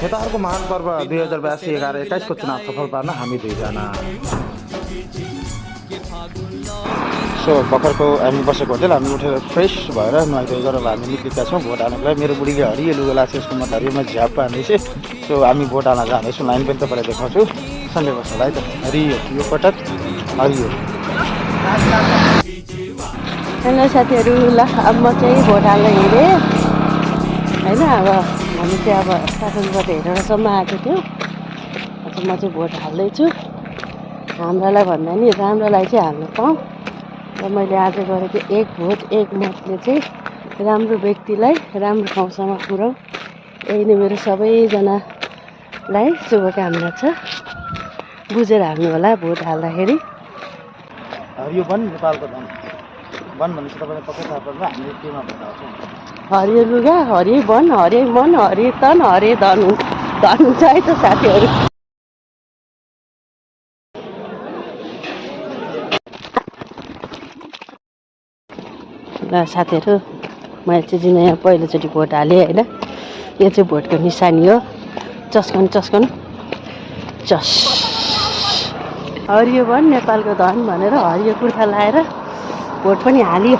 नेताहरूको महान पर्व 2082 11 21 को चुनाव सफल पार्न हामी दुईजना। सो भर्खरको हामी बसेको होटेल हामी उठेर फ्रेस भएर नुहाइधुवाइ गरेर हामी निक्लिएका छौँ भोट हाल्नको लागि। मेरो बुढीले हरियो लुगा लाएको छ, यसको मतलब हरियोमा झ्याप हाल्दैछ। सो हामी भोट हाल्न जाँदैछौँ। लाइन पनि तपाईँलाई देखाउँछु। सन्डे बस्नुलाई त हरियो यो पटक हरियो। हेलो साथीहरू, ल अब म चाहिँ भोट हाल्न हिँडेँ होइन। अब हामी चाहिँ अब काठमाडौँबाट हेरेरसम्म आएको थियो। म चाहिँ भोट हाल्दैछु। हाम्रोलाई भन्दा नि राम्रोलाई चाहिँ हाल्नु पाऊँ र मैले आज गरेको एक भोट एक मतले चाहिँ राम्रो व्यक्तिलाई राम्रो ठाउँसम्म पुऱ्याउँ, यही नै मेरो सबैजनालाई शुभकामना छ। बुझेर हाल्नु होला भोट हाल्दाखेरि। हरियो वन नेपालको धन। वन भनेपछि तपाईँलाई पक्कै थाहा पर्छ हामीले केमा भोट हाल्छौँ। हरियो लुगा, हरियो वन, हरियो मन, हरियो तन, हरियो धन हुन्छ है त साथीहरू। ल साथीहरू, मैले चाहिँ जिन्दगीमा पहिलोचोटि भोट हालेँ होइन। यो चाहिँ भोटको निशानी हो। चस्कन चस्कन चस। हरियो वन नेपालको धन भनेर हरियो कुर्ता लाएर भोट पनि हालियो।